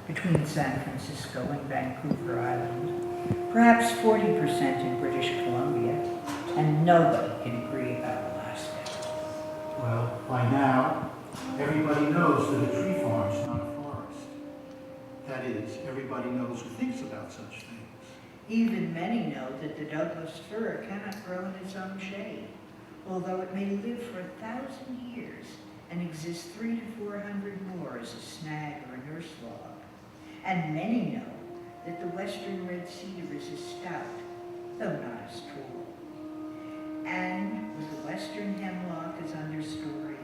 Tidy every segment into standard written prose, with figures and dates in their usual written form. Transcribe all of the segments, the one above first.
between San Francisco and Vancouver Island, perhaps 40% in British Columbia, and nobody can agree about Alaska. Well, by now, everybody knows that a tree farm's not a forest. That is, everybody knows who thinks about such things. Even many know that the Douglas fir cannot grow in its own shade, although it may live for 1,000 years and exist 300 to 400 more as a snag or a nurse log. And many know that the western red cedar is as stout, though not as tall. And with the western hemlock as understory,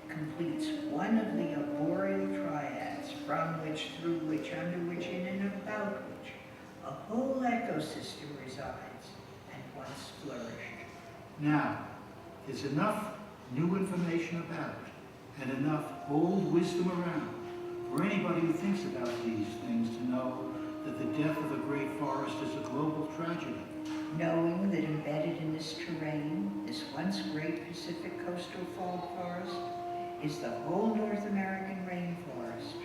completes one of the arboreal triads from which, through which, under which, in and about which, a whole ecosystem resides and once flourished. Now, there's enough new information about it and enough old wisdom around for anybody who thinks about these things to know that the death of a great forest is a global tragedy. Knowing that embedded in this terrain, this once great Pacific coastal forest, is the whole North American rainforest.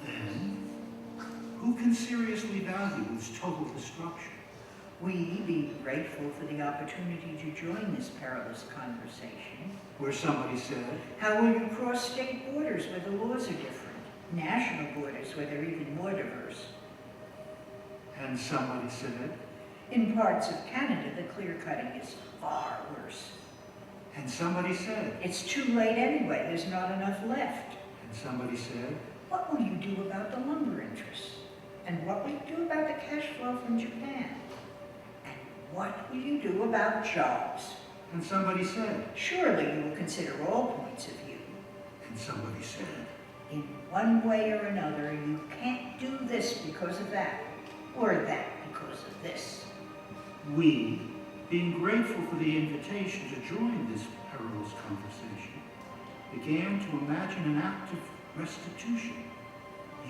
Then, who can seriously value its total destruction? We, being grateful for the opportunity to join this perilous conversation, Where somebody said, how will you cross state borders where the laws are different, national borders where they're even more diverse? and somebody said, In parts of Canada, the clear cutting is far worse. and somebody said, It's too late anyway, there's not enough left. and somebody said, What will you do about the lumber interests? And what will you do about the cash flow from Japan? And what will you do about jobs? and somebody said, Surely you will consider all points of view. and somebody said. In one way or another, you can't do this because of that, or that because of this. We, being grateful for the invitation to join this perilous conversation, began to imagine an act of restitution.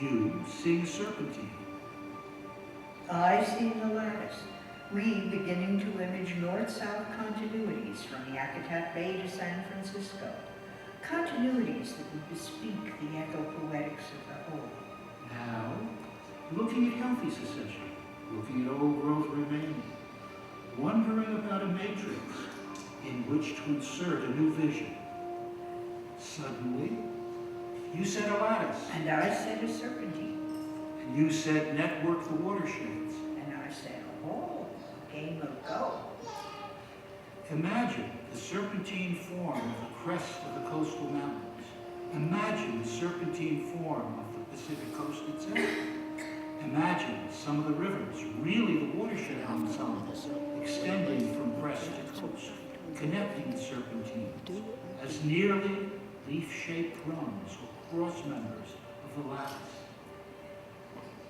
You seeing a serpentine. I see the lattice, we beginning to image north-south continuities from the Yakutat Bay to San Francisco, continuities that would bespeak the eco-poetics of the whole. Now, looking at healthy secession, looking at old growth remaining, wondering about a matrix in which to insert a new vision. Suddenly, you said a lattice, And I said a serpentine, and you said network the watersheds. and I said, oh, a game of go. Imagine the serpentine form of the crest of the coastal mountains. Imagine the serpentine form of the Pacific coast itself. Imagine some of the rivers, really the watershed ensembles, extending from crest to coast, connecting the serpentines as nearly leaf-shaped rungs or cross members of the lattice.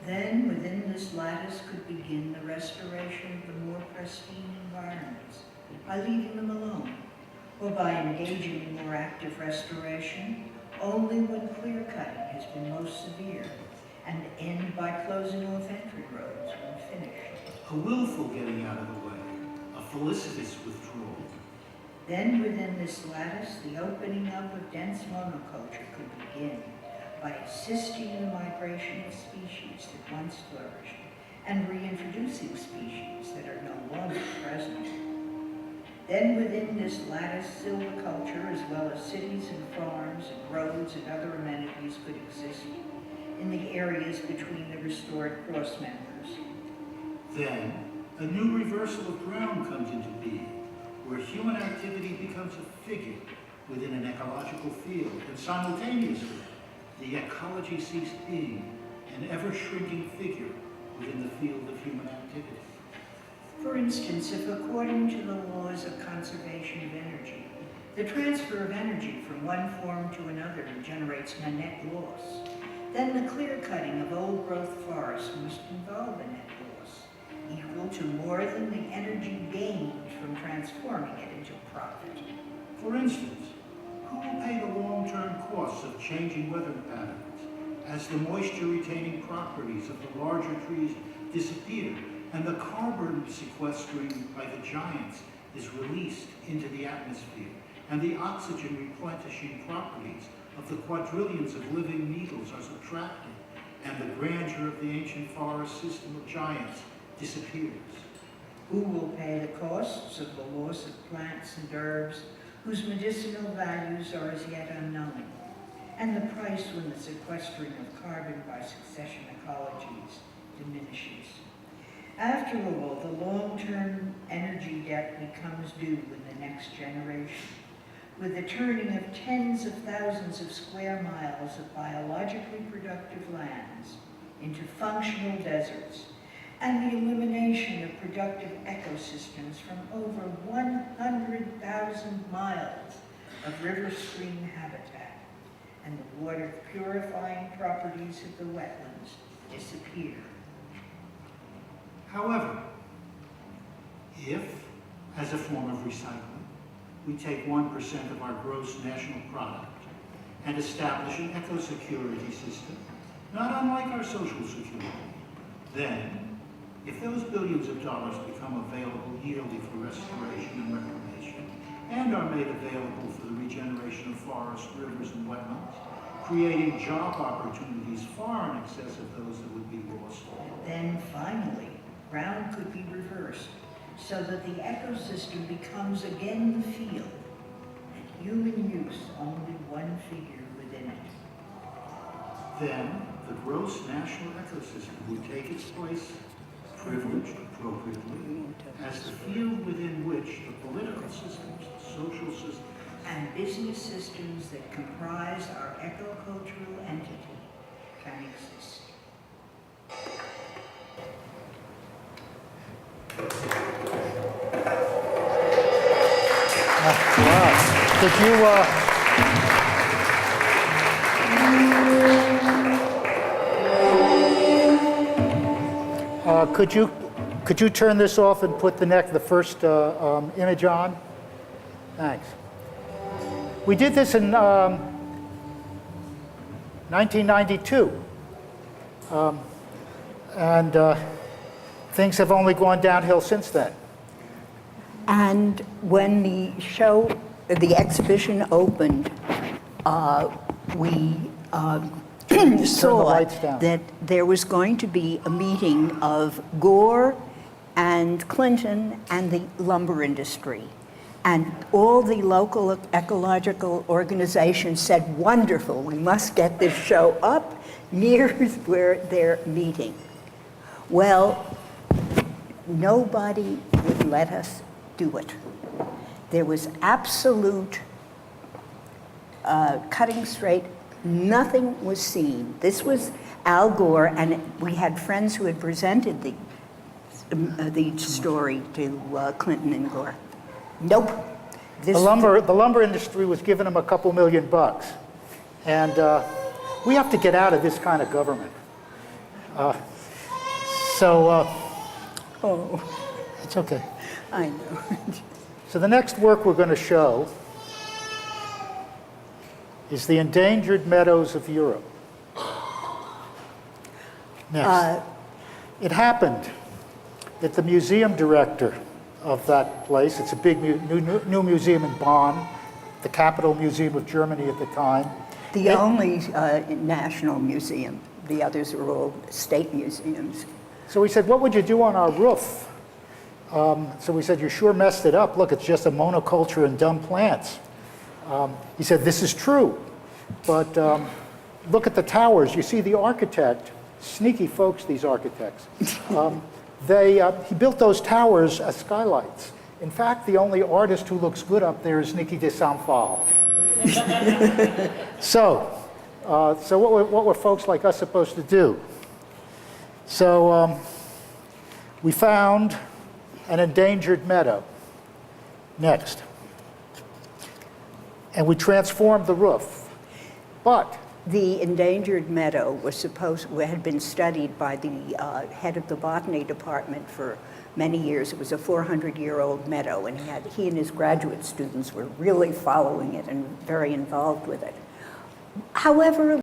Then within this lattice could begin the restoration of the more pristine environments by leaving them alone, or by engaging in more active restoration only when clear cutting has been most severe, and end by closing off entry roads when finished. A willful getting out of the way, a felicitous withdrawal. Then within this lattice, the opening up of dense monoculture could begin by assisting in the migration of species that once flourished and reintroducing species that are no longer present. Then within this lattice, silviculture, as well as cities and farms and roads and other amenities could exist in the areas between the restored cross members. Then, a new reversal of ground comes into being, where human activity becomes a figure within an ecological field, and simultaneously, the ecology ceased being an ever-shrinking figure within the field of human activity. For instance, if according to the laws of conservation of energy, the transfer of energy from one form to another generates a net loss, then the clear-cutting of old-growth forests must involve a net loss, equal to more than the energy gained from transforming it into profit. For instance, who will pay the long-term costs of changing weather patterns as the moisture-retaining properties of the larger trees disappear and the carbon sequestering by the giants is released into the atmosphere, and the oxygen replenishing properties of the quadrillions of living needles are subtracted and the grandeur of the ancient forest system of giants disappears. Who will pay the costs of the loss of plants and herbs whose medicinal values are as yet unknown, and the price when the sequestering of carbon by succession ecologies diminishes? After all, the long-term energy debt becomes due in the next generation, with the turning of tens of thousands of square miles of biologically productive lands into functional deserts, and the elimination of productive ecosystems from over 100,000 miles of river stream habitat, and the water purifying properties of the wetlands disappear. However, if, as a form of recycling, we take 1% of our gross national product and establish an eco-security system, not unlike our social security, then, if those billions of dollars become available yearly for restoration and reclamation, and are made available for the regeneration of forests, rivers, and wetlands, creating job opportunities far in excess of those that would be lost, then finally, ground could be reversed so that the ecosystem becomes again the field, and human use only one figure within it. then the gross national ecosystem would take its place, privileged appropriately, as the field within which the political systems, the social systems, And business systems that comprise our ecocultural entity can exist. Wow. Could you turn this off and put the first image on? Thanks. We did this in 1992, and things have only gone downhill since then. And when the exhibition opened, we saw lights down. that there was going to be a meeting of Gore and Clinton and the lumber industry. And all the local ecological organizations said, wonderful, we must get this show up near where they're meeting. Well, nobody would let us do it. There was absolute cutting straight. Nothing was seen. This was Al Gore, and we had friends who had presented the story to Clinton and Gore. Nope. The lumber industry was giving them a couple $1 million, and we have to get out of this kind of government. Oh, It's okay. I know. So the next work we're going to show is the Endangered Meadows of Europe. Next. It happened that the museum director of that place, it's a big new museum in Bonn, the capital museum of Germany at the time. The only national museum. The others are all state museums. So we said, what would you do on our roof? So we said, you sure messed it up. Look, it's just a monoculture and dumb plants. He said, this is true, but look at the towers. You see the architect, sneaky folks, these architects. He built those towers as skylights. In fact, the only artist who looks good up there is Niki de Saint-Phal. So what were folks like us supposed to do? So we found an endangered meadow. Next. And we transformed the roof. But The endangered meadow had been studied by the head of the botany department for many years. It was a 400-year-old meadow, and he and his graduate students were really following it and very involved with it. However,